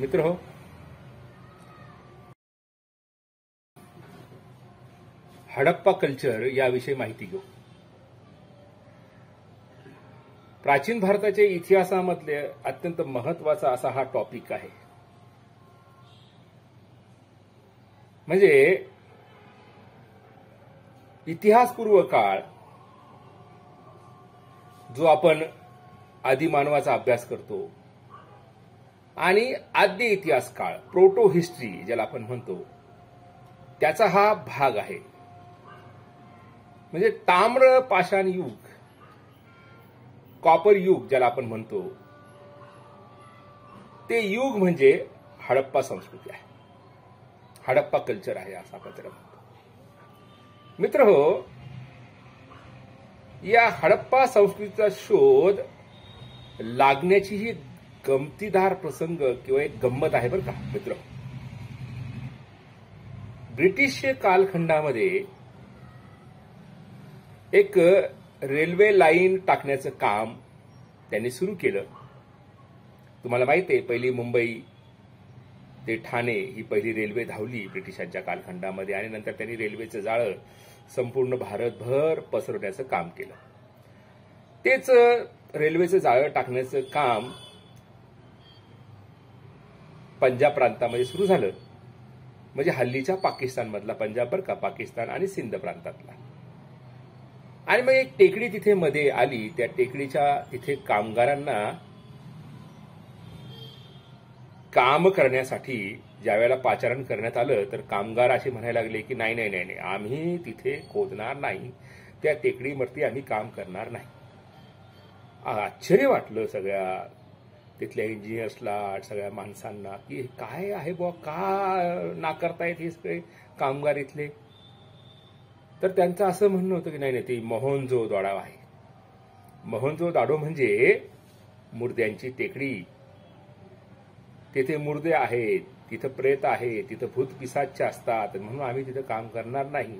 मित्रहो, हडप्पा कल्चर याविषयी माहिती घेऊ. प्राचीन भारताच्या इतिहासामधले अत्यंत महत्वाचा असा हा टॉपिक आहे. म्हणजे इतिहासपूर्व काळ जो आपण आदिमानवाचा अभ्यास करतो आणि आद्य इतिहास काळ, प्रोटो हिस्ट्री ज्याला आपण म्हणतो, त्याचा हा भाग आहे. म्हणजे ताम्र पाषाण युग, कॉपर युग ज्याला आपण म्हणतो, ते युग म्हणजे हडप्पा संस्कृती आहे, हडप्पा कल्चर आहे असं आपण त्याला म्हणतो. मित्रहो, या हडप्पा संस्कृतीचा शोध लागण्याची ही गमतीदार प्रसंग किंवा एक गंमत आहे बरं का मित्र. ब्रिटिश कालखंडामध्ये एक रेल्वे लाईन टाकण्याचं काम त्यांनी सुरू केलं. तुम्हाला माहिती आहे, पहिली मुंबई ते ठाणे ही पहिली रेल्वे धावली ब्रिटिशांच्या कालखंडामध्ये आणि नंतर त्यांनी रेल्वेचं जाळं संपूर्ण भारतभर पसरवण्याचं काम केलं. तेच रेल्वेचं जाळं टाकण्याचं काम पंजाब प्रांतामध्ये सुरू झालं. म्हणजे हल्लीच्या पाकिस्तानमधला पंजाब बरं का, पाकिस्तान आणि सिंध प्रांतातला. आणि मग एक टेकडी तिथे मध्ये आली. त्या टेकडीच्या तिथे कामगारांना काम करण्यासाठी ज्यावेळेला पाचारण करण्यात आलं तर कामगार असे म्हणायला लागले की नाही नाही नाही, आम्ही तिथे खोदणार नाही, त्या टेकडीवरती आम्ही काम करणार नाही. आश्चर्य वाटलं सगळ्या तिथल्या इंजिनियर्सला, सगळ्या माणसांना की काय आहे बुवा, का नाकारतायत हे सगळे कामगार इथले. तर त्यांचं असं म्हणणं होतं की नाही नाही, ती मोहनजोदडो आहे. मोहनजोदडो म्हणजे मुर्द्यांची टेकडी. तिथे मुर्दे आहेत, तिथं प्रेत आहे, तिथं भूतपिशाच असतात, म्हणून आम्ही तिथं काम करणार नाही.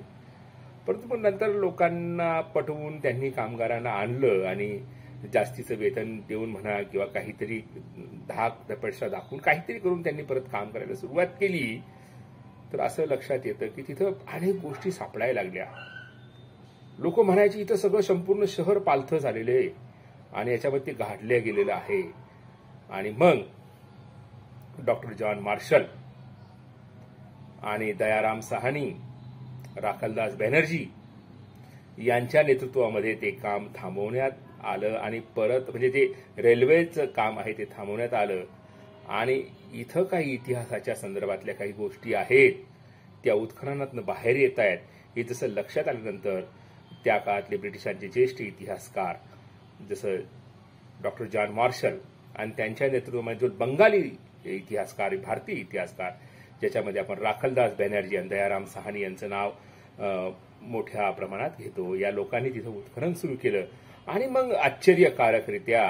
परंतु नंतर लोकांना पटवून त्यांनी कामगारांना आणलं आणि जास्तीचं वेतन देऊन म्हणा किंवा काहीतरी धाक पैसा दाखवून काहीतरी करून त्यांनी परत काम करायला सुरुवात केली. तर असं लक्षात येतं की तिथं अनेक गोष्टी सापडायला लागल्या. लोक म्हणायची इथं सगळं संपूर्ण शहर पालथं झालेलं आहे आणि याच्यामध्ये ते गाडलं गेलेलं आहे. आणि मग डॉक्टर जॉन मार्शल आणि दयाराम साहनी, राखलदास बॅनर्जी यांच्या नेतृत्वामध्ये ते काम थांबवण्यात आलं आणि परत म्हणजे ते रेल्वेचं काम आहे ते थांबवण्यात आलं. आणि इथं काही इतिहासाच्या संदर्भातल्या काही गोष्टी आहेत त्या उत्खननातून बाहेर येत आहेत. हे जसं लक्षात आल्यानंतर त्या काळातले ब्रिटिशांचे ज्येष्ठ इतिहासकार जसं डॉक्टर जॉन मार्शल आणि त्यांच्या नेतृत्वामध्ये जो बंगाली इतिहासकार, भारतीय इतिहासकार, ज्याच्यामध्ये आपण राखलदास बॅनर्जी आणि दयाराम साहनी यांचं नाव मोठ्या प्रमाणात घेतो, या लोकांनी तिथं उत्खनन सुरू केलं. आणि मग आश्चर्यकारकरित्या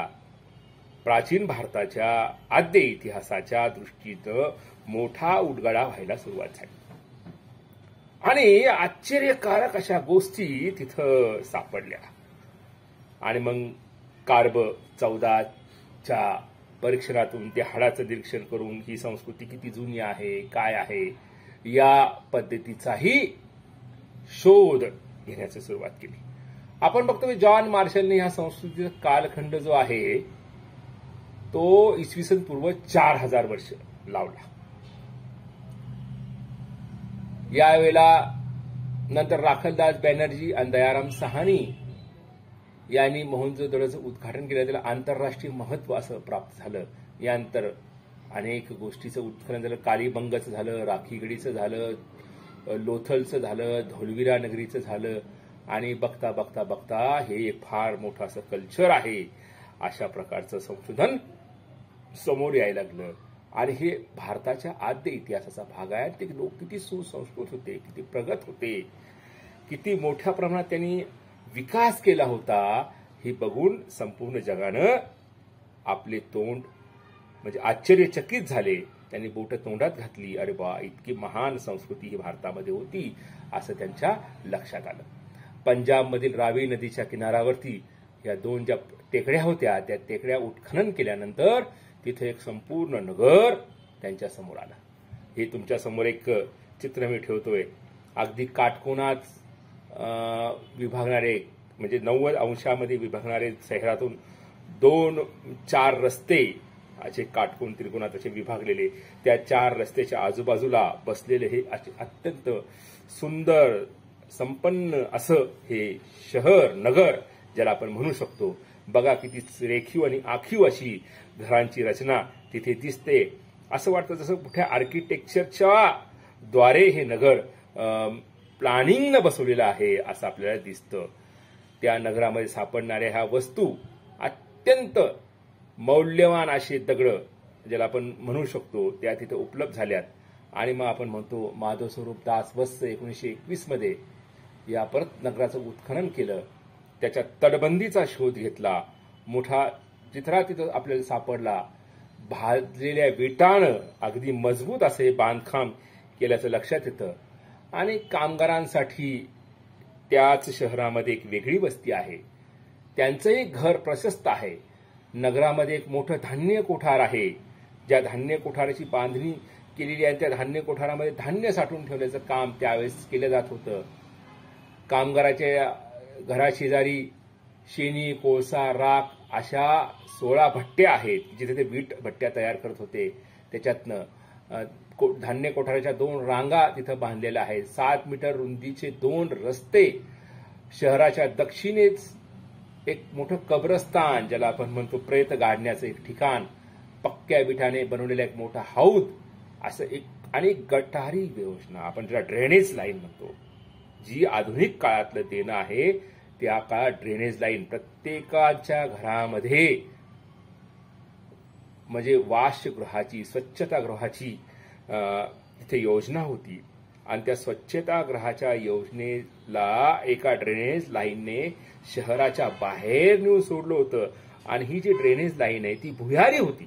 प्राचीन भारताच्या आद्य इतिहासाच्या दृष्टीनं मोठा उलगडा व्हायला सुरुवात झाली. आणि आश्चर्यकारक अशा गोष्टी तिथं सापडल्या. आणि मग कार्ब 14च्या परीक्षणातून त्या हाडाचं निरीक्षण करून ही संस्कृती किती जुनी आहे, काय आहे, या पद्धतीचाही शोध घेण्याची सुरुवात केली. आपण बघतो जॉन मार्शलने ह्या संस्कृतीचा कालखंड जो आहे तो इसवी सन पूर्व 4000 वर्ष लावला. यावेळेला नंतर राखलदास बॅनर्जी आणि दयाराम साहनी यांनी मोहनजोदडोचं उद्घाटन केलं. त्याला आंतरराष्ट्रीय महत्व असं प्राप्त झालं. यानंतर अनेक गोष्टीचं उत्खनन झालं. कालीबंगचं झालं, राखीगडीचं झालं, लोथलचं झालं, धोलविरा नगरीचं झालं. आणि बघता बघता बघता हे फार मोठं असं कल्चर आहे अशा प्रकारचं संशोधन समोर यायला लागलं. आणि हे भारताच्या आद्य इतिहासाचा भाग आहे. ते लोक किती सुसंस्कृत होते, किती प्रगत होते, किती मोठ्या प्रमाणात त्यांनी विकास केला होता, हे बघून संपूर्ण जगानं आपले तोंड म्हणजे आश्चर्यचकित झाले. त्यांनी बोटं तोंडात घातली, अरे बा, इतकी महान संस्कृती ही भारतामध्ये होती असं त्यांच्या लक्षात आलं. पंजाबमधील रावी नदीच्या किनाऱ्यावरती या दोन ज्या टेकड्या होत्या त्या टेकड्या उत्खनन केल्यानंतर तिथे एक संपूर्ण नगर त्यांच्या समोर आलं. हे तुमच्या समोर एक चित्र मी ठेवतोय. अगदी काटकोनात विभागणारे म्हणजे 90 अंशामध्ये विभागणारे शहरातून 4 रस्ते असे काटकोन त्रिकोणात असे विभागलेले, त्या 4 रस्त्याच्या आजूबाजूला बसलेले हे अत्यंत सुंदर संपन्न असं हे शहर नगर ज्याला आपण म्हणू शकतो. बघा किती रेखीव आणि आखीव अशी घरांची रचना तिथे दिसते. असं वाटतं जसं कुठल्या आर्किटेक्चरच्या द्वारे हे नगर प्लॅनिंगनं बसवलेलं आहे असं आपल्याला दिसतं. त्या नगरामध्ये सापडणाऱ्या ह्या वस्तू अत्यंत मौल्यवान असे दगड ज्याला आपण म्हणू शकतो त्या तिथे उपलब्ध झाल्यात. आणि मग आपण म्हणतो माधव स्वरूप दास वत्स 1921 मध्ये या परत नगराचं उत्खनन केलं, त्याच्या तटबंदीचा शोध घेतला, मोठा चित्रा तिथं आपल्याला सापडला. भाजलेल्या विटानं अगदी मजबूत असे बांधकाम केल्याचं लक्षात येतं. आणि कामगारांसाठी त्याच शहरामध्ये एक वेगळी वस्ती आहे, त्यांचंही घर प्रशस्त आहे. नगरामध्ये एक मोठं धान्य कोठार आहे, ज्या धान्य कोठाराची बांधणी केलेली आहे. त्या धान्य कोठारामध्ये धान्य साठवून ठेवण्याचं काम त्यावेळेस केलं जात होतं. कामगाराच्या घराशेजारी शेणी, कोळसा, राख अशा 16 भट्ट्या आहेत जिथे ते वीट भट्ट्या तयार करत होते. त्याच्यातनं धान्य कोठाराच्या 2 रांगा तिथं बांधलेल्या आहेत. 7 मीटर रुंदीचे 2 रस्ते. शहराच्या दक्षिणेस एक मोठं कब्रस्तान ज्याला आपण म्हणतो प्रेत गाडण्याचं एक ठिकाण, पक्क्या विठाने बनवलेला एक मोठा हौद, असं एक आणि गटारी योजना आपण ज्याला ड्रेनेज लाईन म्हणतो, जी आधुनिक काळातलं देणं आहे. त्या काळात ड्रेनेज लाईन प्रत्येकाच्या घरामध्ये म्हणजे वासगृहाची, स्वच्छतागृहाची तिथे योजना होती. आणि त्या स्वच्छतागृहाच्या योजनेला एका ड्रेनेज लाईनने शहराच्या बाहेर नेऊन सोडलं होतं. आणि ही जी ड्रेनेज लाईन आहे ती भुयारी होती.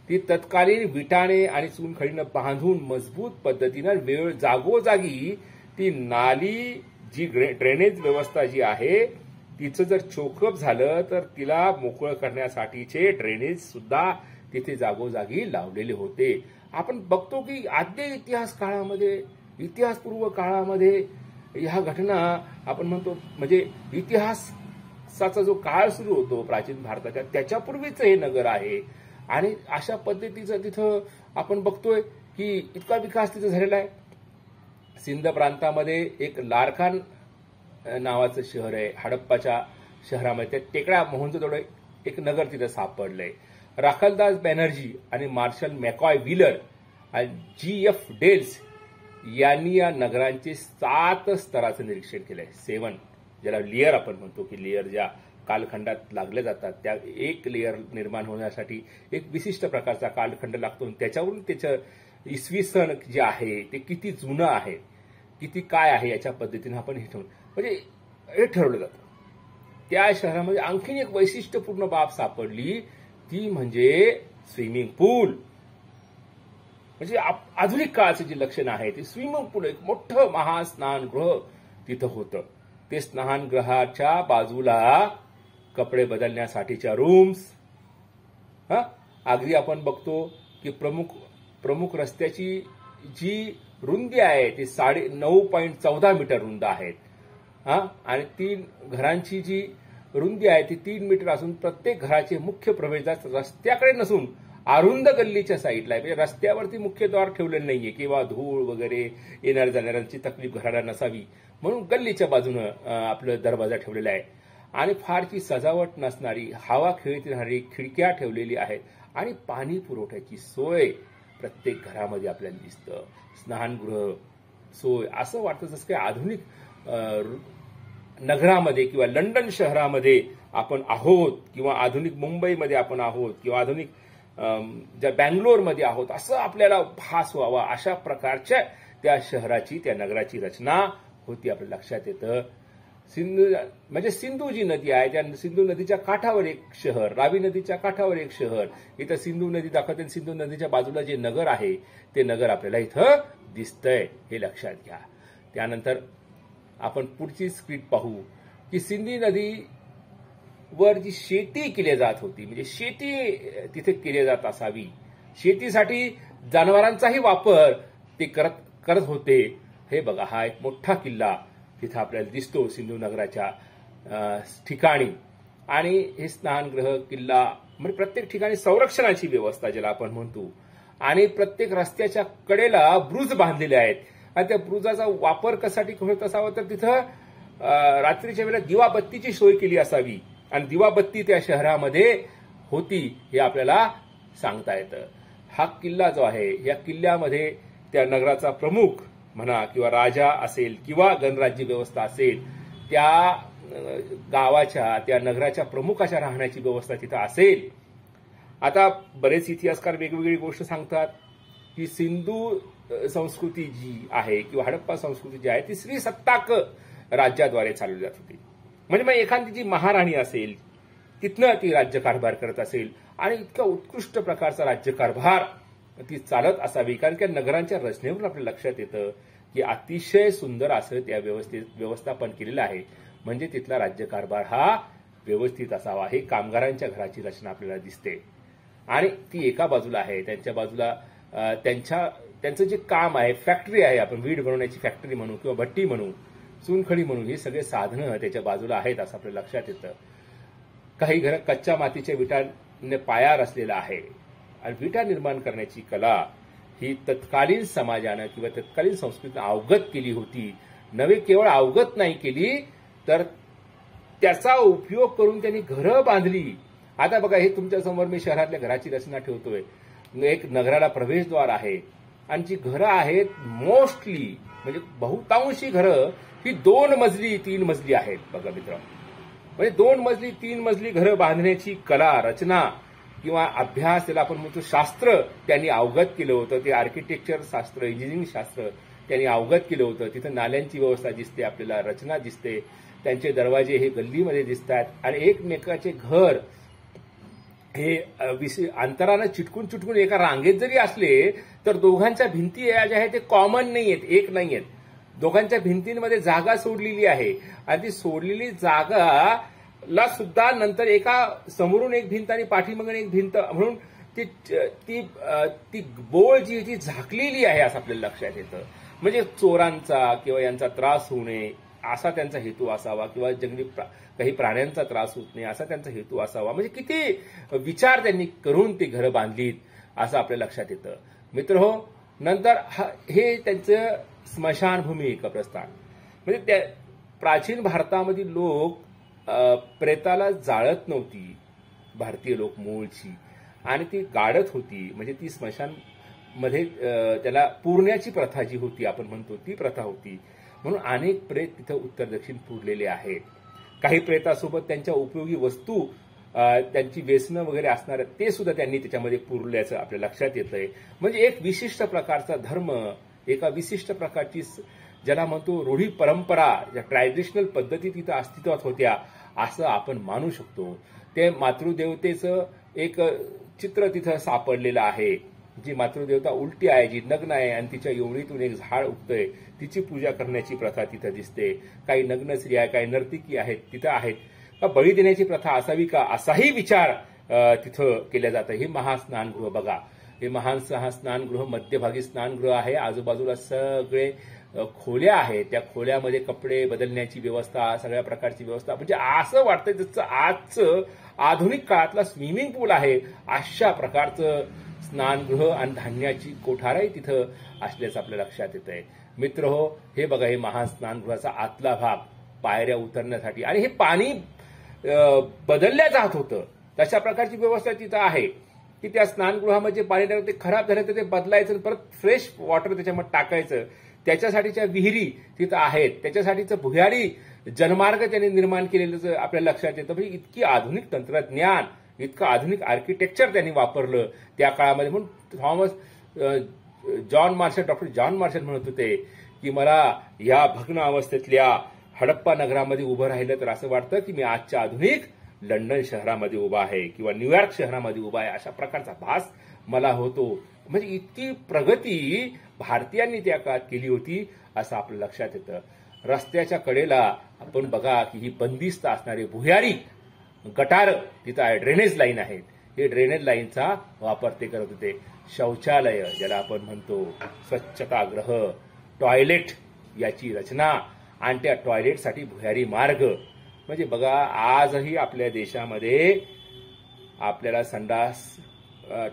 ती तत्कालीन विटाने आणि चुनखडीनं बांधून मजबूत पद्धतीनं जागोजागी ती नाली जी ड्रेनेज व्यवस्था जी आहे तिचं जर चोकअप झालं तर तिला मोकळं करण्यासाठीचे ड्रेनेज सुद्धा तिथे जागोजागी लावलेले होते. आपण बघतो की आद्य इतिहासपूर्व काळामध्ये ह्या घटना आपण म्हणतो म्हणजे इतिहासाचा जो काळ सुरू होतो प्राचीन भारताच्या त्याच्यापूर्वीच हे नगर आहे. आणि अशा पद्धतीचं तिथं आपण बघतोय की इतका विकास तिथं झालेला आहे. सिंध प्रांतामध्ये एक लारकान नावाचं शहर आहे. हडप्पाच्या शहरामध्ये त्या टेकड्या मोहनजोदडो एक नगर तिथं सापडलंय. राखलदास बॅनर्जी आणि मार्शल मॅकॉय व्हीलर आणि G.F. डेल्स यांनी या नगरांचे 7 स्तराचं निरीक्षण केलंय. 7 ज्याला लेअर आपण म्हणतो की लेअर ज्या कालखंडात लागले जातात त्या एक लेअर निर्माण होण्यासाठी एक विशिष्ट प्रकारचा कालखंड लागतो. त्याच्यावरून त्याचं इसवी सन जे आहे ते किती जुनं आहे, किती काय आहे याच्या पद्धतीनं आपण हे ठेवून म्हणजे हे ठरवलं जातं. त्या शहरामध्ये आणखीन एक वैशिष्ट्यपूर्ण बाब सापडली ती म्हणजे स्विमिंग पूल. म्हणजे आधुनिक काळाचं जे लक्षण आहे ते स्विमिंग पूल, एक मोठं महास्नानगृह तिथं होतं. ते स्नानगृहाच्या बाजूला कपडे बदलण्यासाठीच्या रूम्स. अगदी आपण बघतो की प्रमुख रस्त्याची जी रुंदी आहे ती 9.14 मीटर रुंद आहेत. आणि 3 घरांची जी रुंदी आहे ती 3 मीटर असून प्रत्येक घराचे मुख्य प्रवेशद्वार रस्त्याकडे नसून अरुंद गल्लीच्या साईडला आहे. म्हणजे रस्त्यावरती मुख्य द्वार ठेवलेलं नाहीये किंवा धूळ वगैरे येणाऱ्या जाणाऱ्यांची तकलीफ घराला नसावी म्हणून गल्लीच्या बाजूनं आपलं दरवाजा ठेवलेला आहे. आणि फारची सजावट नसणारी, हवा खेळत राहणारी खिडक्या ठेवलेली आहेत. आणि पाणी पुरवठ्याची सोय प्रत्येक घरामध्ये आपल्याला दिसतं. स्नानगृह सोय असं वाटतं जसं काही आधुनिक नगरामध्ये किंवा लंडन शहरामध्ये आपण आहोत किंवा आधुनिक मुंबईमध्ये आपण आहोत किंवा आधुनिक ज्या बँगलोरमध्ये आहोत असं आपल्याला भास व्हावा अशा प्रकारच्या त्या शहराची, त्या नगराची रचना होती. आपल्या लक्षात येतं सिंधू जी नदी आहे त्या सिंधू नदीच्या काठावर एक शहर, रावी नदीच्या काठावर एक शहर. इथं सिंधू नदी दाखवते. सिंधू नदीच्या बाजूला जे नगर आहे ते नगर आपल्याला इथं दिसतंय, हे लक्षात घ्या. त्यानंतर आपण पुढची स्क्रीट पाहू की सिंधू नदीवर जी शेती केली जात होती म्हणजे शेती तिथे केली जात असावी शेतीसाठी जनावरांचाही वापर ते करत होते. हे बघा, हा एक मोठा किल्ला तिथं आपल्याला दिसतो सिंधू नगराच्या ठिकाणी. आणि हे स्नानगृह किल्ला म्हणजे प्रत्येक ठिकाणी संरक्षणाची व्यवस्था ज्याला आपण म्हणतो, आणि प्रत्येक रस्त्याच्या कडेला ब्रुज बांधलेले आहेत. आणि त्या ब्रुजाचा वापर कशासाठी होत असावा, तर तिथं रात्रीच्या वेळेला दिवाबत्तीची सोय केली असावी, आणि दिवाबत्ती त्या शहरामध्ये होती हे आपल्याला सांगता येतं. हा किल्ला जो आहे, या किल्ल्यामध्ये त्या नगराचा प्रमुख म्हणा किंवा राजा असेल किंवा गणराज्य व्यवस्था असेल, त्या गावाच्या त्या नगराच्या प्रमुखाच्या राहण्याची व्यवस्था तिथं असेल. आता बरेच इतिहासकार वेगवेगळी गोष्ट सांगतात की सिंधू संस्कृती जी आहे किंवा हडप्पा संस्कृती जी आहे ती श्री सत्ताक राज्याद्वारे चालवली जात होती. म्हणजे मग एखादी जी महाराणी असेल तिथनं ती राज्यकारभार करत असेल, आणि इतका उत्कृष्ट प्रकारचा राज्यकारभार ती चालत असावी. कारण की नगरांच्या रचनेवरून आपल्या लक्षात येतं की अतिशय सुंदर असं त्या व्यवस्थापन केलेलं आहे. म्हणजे तिथला राज्यकारभार हा व्यवस्थित असावा. हे कामगारांच्या घराची रचना आपल्याला दिसते, आणि ती एका बाजूला आहे. त्यांच्या बाजूला त्यांचं जे काम आहे, फॅक्टरी आहे, आपण वीट बनवण्याची फॅक्टरी म्हणू किंवा भट्टी म्हणू, चुनखडी म्हणू, ही सगळे साधनं त्याच्या बाजूला आहेत असं आपल्या लक्षात येतं. काही घरं कच्च्या मातीच्या विटांनी पाया रचलेला आहे, आणि विटा निर्माण करण्याची कला ही तत्कालीन समाजानं किंवा तत्कालीन संस्कृतीनं अवगत केली होती. नव्हे केवळ अवगत नाही केली, तर त्याचा उपयोग करून त्यांनी घरं बांधली. आता बघा, हे तुमच्या समोर मी शहरातल्या घराची रचना ठेवतोय. एक नगराला प्रवेशद्वार आहे, आणि जी घरं आहेत मोस्टली म्हणजे बहुतांशी घरं ही 2 मजली 3 मजली आहेत. बघा मित्र, म्हणजे 2 मजली 3 मजली घरं बांधण्याची कला, रचना किंवा अभ्यास, त्याला आपण म्हणतो शास्त्र, त्यांनी अवगत केलं होतं. ते आर्किटेक्चर शास्त्र, इंजिनिअरिंग शास्त्र त्यांनी अवगत केलं होतं. तिथं नाल्यांची व्यवस्था दिसते आपल्याला, रचना दिसते, त्यांचे दरवाजे हे गल्लीमध्ये दिसतात, आणि एकमेकाचे घर हे अंतरानं चिटकून एका रांगेत जरी असले तर दोघांच्या भिंती ज्या आहेत ते कॉमन नाही आहेत, एक नाही आहेत. दोघांच्या भिंतींमध्ये जागा सोडलेली आहे, आणि ती सोडलेली जागाला सुद्धा नंतर एका समोरून एक भिंत आणि पाठीमागून एक भिंत म्हणून ती बोळ जी ती झाकलेली आहे असं आपल्याला लक्षात येतं. म्हणजे चोरांचा किंवा यांचा त्रास होऊ नये असा त्यांचा हेतू असावा, किंवा जंगली काही प्राण्यांचा त्रास होत नाही असा त्यांचा हेतू असावा. म्हणजे किती विचार त्यांनी करून ती घरं बांधलीत असं आपल्या लक्षात येतं. मित्रहो, नंतर हे त्यांचं स्मशानभूमी कब्रस्तान. म्हणजे त्या प्राचीन भारतामधील लोक प्रेताला जाळत नव्हती, भारतीय लोक मूळची, आणि ती गाडत होती. म्हणजे ती स्मशानमध्ये त्याला पुरण्याची प्रथा जी होती आपण म्हणतो ती प्रथा होती. म्हणून अनेक प्रेत तिथं उत्तर दक्षिण पुरलेले आहेत. काही प्रेतासोबत त्यांच्या उपयोगी वस्तू, त्यांची व्यसनं वगैरे असणार ते सुद्धा त्यांनी त्याच्यामध्ये पुरल्याचं आपल्या लक्षात येतंय. म्हणजे एक विशिष्ट प्रकारचा धर्म, एका विशिष्ट प्रकारची ज्याला म्हणतो रूढी परंपरा, ज्या ट्रॅडिशनल पद्धती तिथं अस्तित्वात होत्या असं आपण मानू शकतो. ते मातृदेवतेचं एक चित्र तिथं सापडलेलं आहे. जी मातृदेवता उलटी आहे, जी नग्न आहे, आणि तिच्या योनीतून एक झाड उगतंय, तिची पूजा करण्याची प्रथा तिथं दिसते. काही नग्न स्त्रिया, काही नर्तकी आहेत तिथं आहेत. बळी देण्याची प्रथा असावी का असाही विचार तिथं केला जातं. हे महास्नानगृह बघा, हे महान स्नानगृह मध्यभागी स्नानगृह आहे. आजूबाजूला सगळे खोल्या आहेत, त्या खोल्यामध्ये कपडे बदलण्याची व्यवस्था, सगळ्या प्रकारची व्यवस्था. म्हणजे असं वाटतंय जसं आजचं आधुनिक काळातला स्विमिंग पूल आहे अशा प्रकारचं स्नानगृह, आणि धान्याची कोठारही तिथं असल्याचं आपल्या लक्षात येतंय. मित्र हो, हे बघा, हे महान स्नानगृहाचा आतला भाग, पायऱ्या उतरण्यासाठी, आणि हे पाणी बदलल्या जात होतं तशा प्रकारची व्यवस्था तिथं आहे की त्या स्नानगृहामध्ये पाणी ते खराब झालं तर ते बदलायचं, परत फ्रेश वॉटर त्याच्यामध्ये टाकायचं. त्याच्यासाठीच्या विहिरी तिथं आहेत, त्याच्यासाठीचं भुयारी जनमार्ग त्यांनी निर्माण केलेलं आपल्याला लक्षात येतं. म्हणजे इतकी आधुनिक तंत्रज्ञान, इतकं आधुनिक आर्किटेक्चर त्यांनी वापरलं त्या काळामध्ये. म्हणून डॉक्टर जॉन मार्शल म्हणत होते की मला या भग्न अवस्थेतल्या हडप्पा नगरामध्ये उभं राहिलं तर असं वाटतं की मी आजच्या आधुनिक लंडन शहरामध्ये उभा आहे किंवा न्यूयॉर्क शहरामध्ये उभा आहे, अशा प्रकारचा भास मला होतो. म्हणजे इतकी प्रगती भारतीयांनी त्या काळात केली होती असं आपल्या लक्षात येतं. रस्त्याच्या कडेला आपण बघा की ही बंदिस्त असणारी भुयारी गटार तिथं आहे, ड्रेनेज लाईन आहेत. हे ड्रेनेज लाईनचा वापर ते करत होते. शौचालय ज्याला आपण म्हणतो, स्वच्छतागृह, टॉयलेट याची रचना आणि त्या टॉयलेटसाठी भुयारी मार्ग. म्हणजे बघा, आजही आपल्या देशामध्ये आपल्याला संडास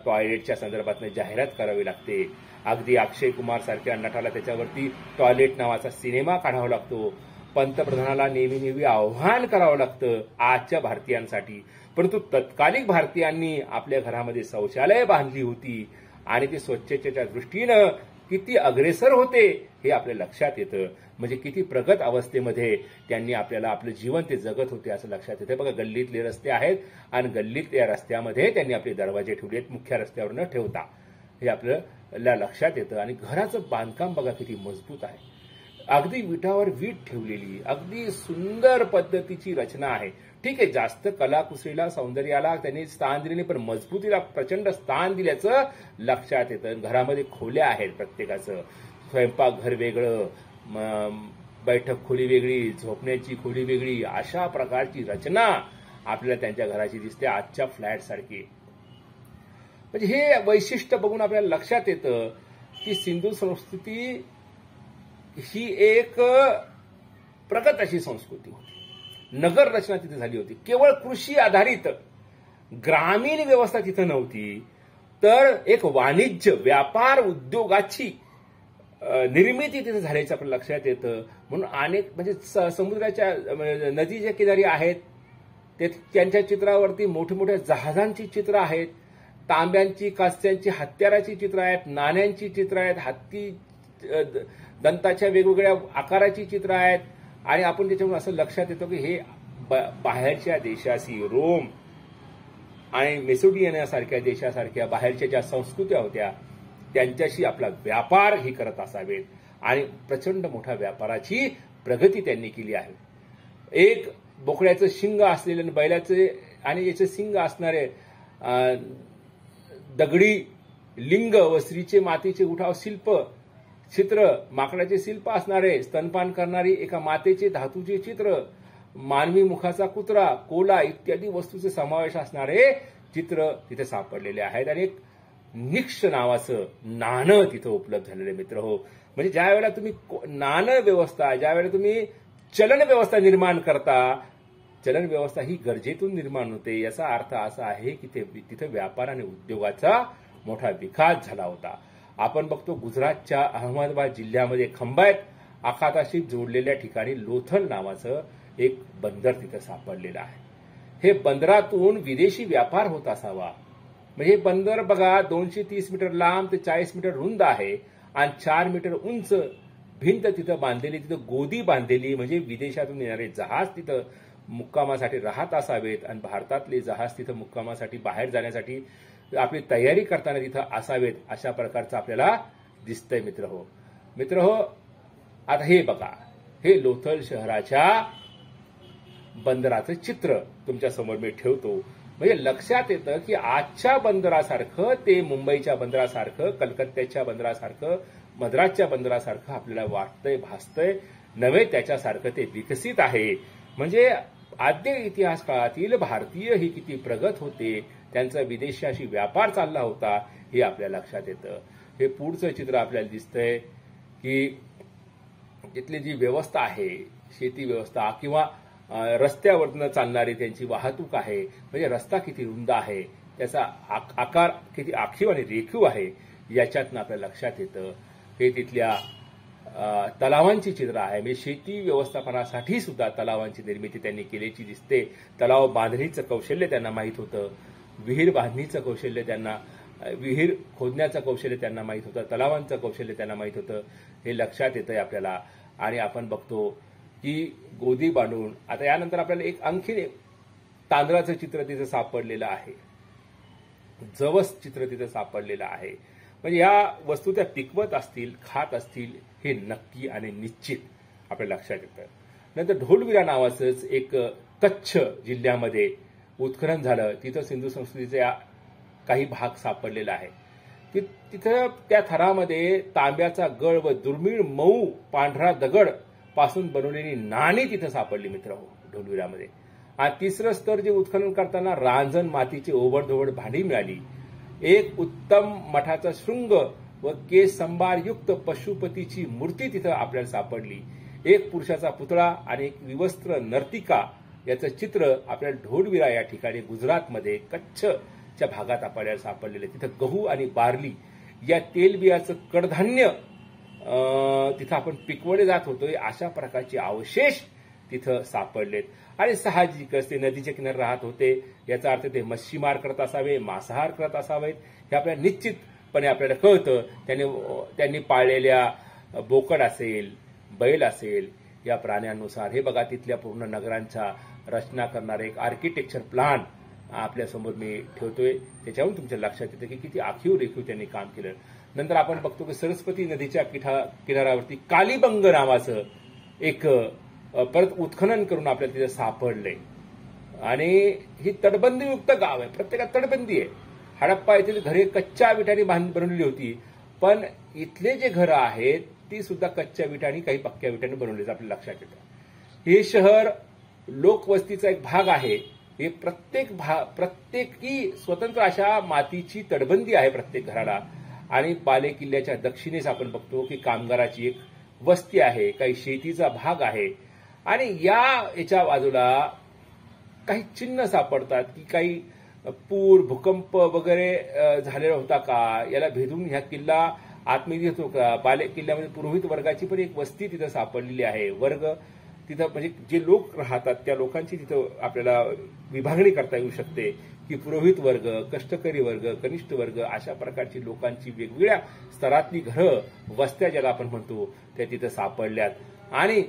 टॉयलेटच्या संदर्भात जाहिरात करावी लागते. अगदी अक्षय कुमार सारख्या नटाला त्याच्यावरती टॉयलेट नावाचा सिनेमा काढावा लागतो. पंतप्रधानाला नेहमी आव्हान करावं लागतं आजच्या भारतीयांसाठी. परंतु तत्कालिक भारतीयांनी आपल्या घरामध्ये शौचालय बांधली होती आणि ते स्वच्छतेच्या दृष्टीनं किती अग्रेसर होते हे आपल्या लक्षात येतं. म्हणजे किती प्रगत अवस्थेमध्ये त्यांनी आपल्याला आपलं जीवन ते जगत होते असं लक्षात येतं. बघा, गल्लीतले रस्ते आहेत आणि गल्लीतल्या रस्त्यामध्ये त्यांनी आपले दरवाजे ठेवलेत, मुख्य रस्त्यावर न ठेवता. हे आपल्याला लक्षात येतं. आणि घराचं बांधकाम बघा किती मजबूत आहे. अगदी विटावर वीट ठेवलेली अगदी सुंदर पद्धतीची रचना आहे. ठीक आहे, जास्त कलाकुसरीला सौंदर्याला त्यांनी स्थान दिले नाही, पण मजबूतीला प्रचंड स्थान दिल्याचं लक्षात येतं. घरामध्ये खोल्या आहेत प्रत्येकाचं, स्वयंपाकघर वेगळं, बैठक खोली वेगळी, झोपण्याची खोली वेगळी, अशा प्रकारची रचना आपल्याला त्यांच्या घराची दिसते आजच्या फ्लॅट सारखी. म्हणजे हे वैशिष्ट्य बघून आपल्याला लक्षात येतं की सिंधू संस्कृती ही एक प्रगत अशी संस्कृती होती. नगर रचना तिथे झाली होती. केवळ कृषी आधारित ग्रामीण व्यवस्था तिथे नव्हती, तर एक वाणिज्य, व्यापार, उद्योगाची निर्मिती तिथे झाल्याचं आपल्या लक्षात येतं. म्हणून अनेक म्हणजे समुद्राच्या नदीच्या किनारी आहेत ते, त्यांच्या चित्रावरती मोठ्या मोठ्या जहाजांची चित्र आहेत, तांब्यांची, कास्त्यांची, हत्याराची चित्र आहेत, नाण्यांची चित्र आहेत, हत्ती दंताच्या वेगवेगळ्या आकाराची चित्र आहेत. आणि आपण त्याच्यामुळे असं लक्षात येतो की हे बाहेरच्या देशाशी, रोम आणि मेसोडियनियासारख्या देशासारख्या बाहेरच्या ज्या संस्कृत्या होत्या त्यांच्याशी आपला व्यापार ही करत असावेत आणि प्रचंड मोठ्या व्यापाराची प्रगती त्यांनी केली आहे. एक बोकड्याचं शिंग असलेलं, बैलाचे आणि याचे शिंग असणारे दगडी लिंग व स्त्रीचे मातीचे उठाव शिल्प, चित्र, माकडाचे शिल्प असणारे, स्तनपान करणारी एका मातेचे धातूचे चित्र, मानवी मुखाचा कुत्रा, कोला इत्यादी वस्तूचे समावेश असणारे चित्र तिथे सापडलेले आहेत. आणि एक निक्ष नावाचं नाणं तिथं उपलब्ध झालेलं मित्र हो. म्हणजे ज्या वेळेला तुम्ही नाणं व्यवस्था, ज्या वेळेला तुम्ही चलन व्यवस्था निर्माण करता, चलन व्यवस्था ही गरजेतून निर्माण होते. याचा अर्थ असा आहे की तिथे व्यापार आणि उद्योगाचा मोठा विकास झाला होता. आपण बघतो गुजरातच्या अहमदाबाद जिल्ह्यामध्ये खंबात आखाताशी जोडलेल्या ठिकाणी लोथल नावाचं एक बंदर तिथे सापडलेलं आहे. हे बंदरातून विदेशी व्यापार होत असावा. म्हणजे हे बंदर बघा 230 मीटर लांब ते 40 मीटर रुंद आहे आणि 4 मीटर उंच भिंत तिथं बांधलेली, तिथं गोदी बांधलेली. म्हणजे विदेशातून येणारे जहाज तिथं मुक्कामासाठी राहत असावेत आणि भारतातले जहाज तिथं मुक्कामासाठी बाहेर जाण्यासाठी आपली तयारी करताना तिथं असावेत, अशा प्रकारचं आपल्याला दिसतंय मित्र हो. मित्र हो, आता हे बघा, हे लोथल शहराच्या बंदराचं चित्र तुमच्या समोर मी ठेवतो. म्हणजे लक्षात येतं की आजच्या बंदरासारखं ते मुंबईच्या बंदरासारखं, कलकत्त्याच्या बंदरासारखं, मद्रासच्या बंदरासारखं आपल्याला वाटतंय, भासतंय नव्हे, त्याच्यासारखं ते विकसित आहे. म्हणजे आद्य इतिहास काळातील भारतीय ही किती प्रगत होते, त्यांचा विदेशाशी व्यापार चालला होता हे आपल्या लक्षात येतं. हे पुढचं चित्र आपल्याला दिसतंय की तिथली जी व्यवस्था आहे, शेती व्यवस्था किंवा रस्त्यावरनं चालणारी त्यांची वाहतूक आहे, म्हणजे रस्ता किती रुंद आहे, त्याचा आकार किती आखीव आणि रेखीव आहे, याच्यातनं आपल्या लक्षात येतं. हे तिथल्या तलावांची चित्र आहे. म्हणजे शेती व्यवस्थापनासाठी सुद्धा तलावांची निर्मिती त्यांनी केल्याची दिसते. तलाव बांधणीचं कौशल्य त्यांना माहीत होतं, विहीर बांधणीचं कौशल्य त्यांना, विहीर खोदण्याचं कौशल्य त्यांना माहीत होतं, तलावांचं कौशल्य त्यांना माहीत होतं, हे लक्षात येतंय आपल्याला. आणि आपण बघतो की गोदी बांधून, आता यानंतर आपल्याला एक आणखी तांदळाचं चित्र तिथं सापडलेलं आहे, जवस चित्र तिथं सापडलेलं आहे. म्हणजे या वस्तू त्या पिकवत असतील, खात असतील, हे नक्की आणि निश्चित आपल्या लक्षात येतं. नंतर ढोलविरा नावाचंच एक कच्छ जिल्ह्यामध्ये उत्खनन झालं, तिथं सिंधू संस्कृतीचा काही भाग सापडलेला आहे. तिथं त्या थरामध्ये तांब्याचा गळ व दुर्मिळ मऊ पांढरा दगड पासून बनवलेली नाणी तिथं सापडली मित्र हो ढोलविरामध्ये. आणि तिसरं स्तर जे उत्खनन करताना रांजण मातीची ओबडधोबड भांडी मिळाली. एक उत्तम मठाचा शृंग व केस संभारयुक्त पशुपतीची मूर्ती तिथं आपल्याला सापडली. एक पुरुषाचा पुतळा आणि एक विवस्त्र नर्तिका याचं चित्र आपल्याला ढोलविरा या ठिकाणी गुजरातमध्ये कच्छच्या भागात आपल्याला सापडलेलं. तिथं गहू आणि बार्ली या तेलबियाचं कडधान्य तिथं आपण पिकवले जात होतो. अशा प्रकारचे अवशेष तिथं सापडलेत. आणि साहजिकच ते नदीच्या किनारी राहत होते. याचा अर्थ ते मच्छीमार करत असावे, मांसाहार करत असावेत हे आपल्याला निश्चितपणे आपल्याला कळतं. त्यांनी पाळलेल्या बोकड असेल, बैल असेल या प्राण्यांनुसार. हे बघा तिथल्या पूर्ण नगरांच्या रचना करणारे एक आर्किटेक्चर प्लान आपल्यासमोर मी ठेवतोय. त्याच्यावरून तुमच्या लक्षात येतं की किती आखीव रेखीव त्यांनी काम केलं. नंतर आपण बघतो की सरस्वती नदीच्या किनाऱ्यावरती कालीबंग नावाचं एक परत उत्खनन करून आपल्याला तिथे सापडलंय. आणि ही तटबंदीयुक्त गाव आहे. प्रत्येकात तटबंदी आहे. हडप्पा येथील घरे कच्च्या विटांनी बनवलेली होती. पण इथले जे घरं आहेत ती सुद्धा कच्च्या विटांनी काही पक्क्या विटांनी बनवली आपल्या लक्षात येतं. हे शहर लोकवस्तीचा एक भाग आहे. हे प्रत्येकी स्वतंत्र अशा मातीची तटबंदी आहे प्रत्येक घराला. आणि बाले किल्ल्याच्या दक्षिणेस आपण बघतो की कामगाराची एक वस्ती आहे, काही शेतीचा भाग आहे. आणि याच्या बाजूला काही चिन्ह सापडतात की काही पूर, भूकंप वगैरे झालेला होता का, याला भेदून ह्या किल्ला आतमध्ये येतो का. बाले किल्ल्यामध्ये पुरोहित वर्गाची पण एक वस्ती तिथं सापडलेली आहे. वर्ग तिथं म्हणजे जे लोक राहतात त्या लोकांची तिथं आपल्याला विभागणी करता येऊ शकते की पुरोहित वर्ग, कष्टकरी वर्ग, कनिष्ठ वर्ग अशा प्रकारची लोकांची वेगवेगळ्या स्तरातली घरं, वस्त्या ज्याला आपण म्हणतो त्या तिथं सापडल्यात. आणि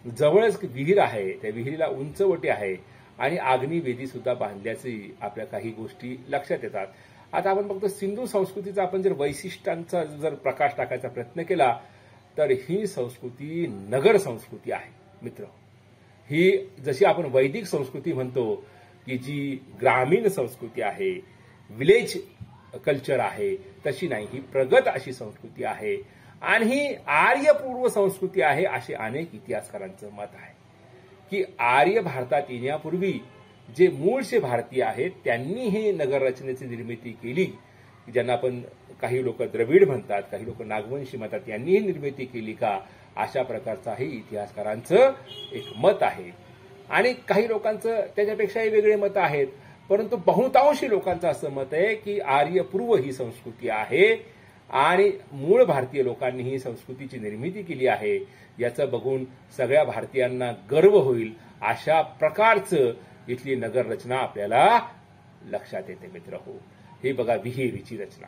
जवळच विहीर आहे. त्या विहिरीला उंचवटी आहे आणि अग्निवेदी सुद्धा बांधल्याची आपल्या काही गोष्टी लक्षात येतात. आता आपण बघतो सिंधू संस्कृतीचा आपण जर वैशिष्ट्यांचा जर प्रकाश टाकायचा प्रयत्न केला तर ही संस्कृती नगर संस्कृती आहे मित्र. ही जशी आपण वैदिक संस्कृती म्हणतो की जी ग्रामीण संस्कृती आहे, विलेज कल्चर आहे, तशी नाही. ही प्रगत अशी संस्कृती आहे आणि ही आर्यपूर्व संस्कृती आहे असे अनेक इतिहासकारांचं मत आहे की आर्य भारतात येण्यापूर्वी जे मूळचे भारतीय आहेत त्यांनी हे नगर रचनेची निर्मिती केली. ज्यांना आपण काही लोक द्रविड म्हणतात, काही लोक नागवंशी म्हणतात, यांनी ही निर्मिती केली का अशा प्रकारचाही इतिहासकारांचं एक मत आहे. आणि काही लोकांचं त्याच्यापेक्षाही वेगळे मत आहेत. परंतु बहुतांशी लोकांचं असं मत आहे की आर्यपूर्व ही संस्कृती आहे आणि मूळ भारतीय लोकांनी ही संस्कृतीची निर्मिती केली आहे. याचं बघून सगळ्या भारतीयांना गर्व होईल अशा प्रकारचं इथली नगर रचना आपल्याला लक्षात येते मित्र हो. हे बघा विहीरीची रचना,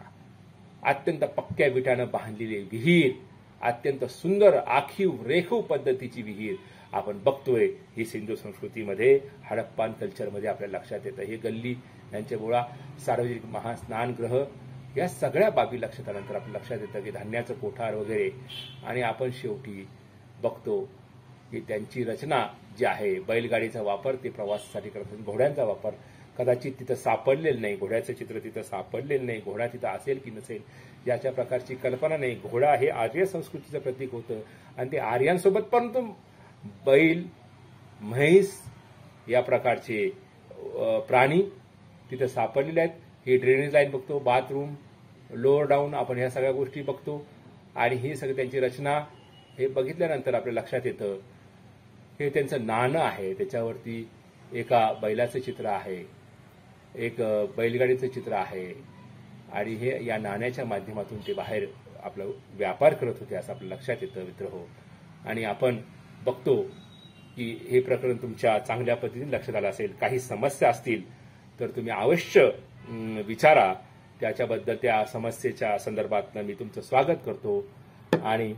अत्यंत पक्क्या विटानं बांधलेली विहीर, अत्यंत सुंदर आखीव रेखीव पद्धतीची विहीर आपण बघतोय. ही सिंधू संस्कृतीमध्ये हडप्पान कल्चरमध्ये आपल्याला लक्षात येतं. हे गल्ली, यांचे बोळा, सार्वजनिक महास्नानगृह या सगळ्या बाबी लक्षात आल्यानंतर आपल्या लक्षात येतं की धान्याचं कोठार वगैरे. आणि आपण शेवटी बघतो की त्यांची रचना जी आहे, बैलगाडीचा वापर ते प्रवासासाठी करतात, घोड्यांचा वापर कदाचित तिथं सापडलेलं नाही, घोड्याचं चित्र तिथं सापडलेलं नाही, घोडा तिथं असेल की नसेल याच्या प्रकारची कल्पना नाही. घोडा हे आर्य संस्कृतीचं प्रतीक होतं आणि ते आर्यांसोबत परंतु बैल, म्हैस या प्रकारचे प्राणी तिथं सापडलेले आहेत. ही ड्रेनेज लाईन बघतो, बाथरूम, लोअर डाऊन आपण ह्या सगळ्या गोष्टी बघतो. आणि ही सगळी त्यांची रचना हे बघितल्यानंतर आपल्या लक्षात येतं. हे त्यांचं नाणं आहे, त्याच्यावरती एका बैलाचं चित्र आहे, एक बैलगाडीचं चित्र आहे आणि हे या नाण्याच्या माध्यमातून ते बाहेर आपला व्यापार करत होते असं आपल्या लक्षात येतं मित्र हो. आणि आपण बघतो की हे प्रकरण तुमच्या चांगल्या पद्धतीने लक्षात आलं असेल. काही समस्या असतील तर तुम्ही अवश्य विचारा. त्याच्याबद्दल त्या समस्येच्या संदर्भात मी तुमचं स्वागत करतो आणि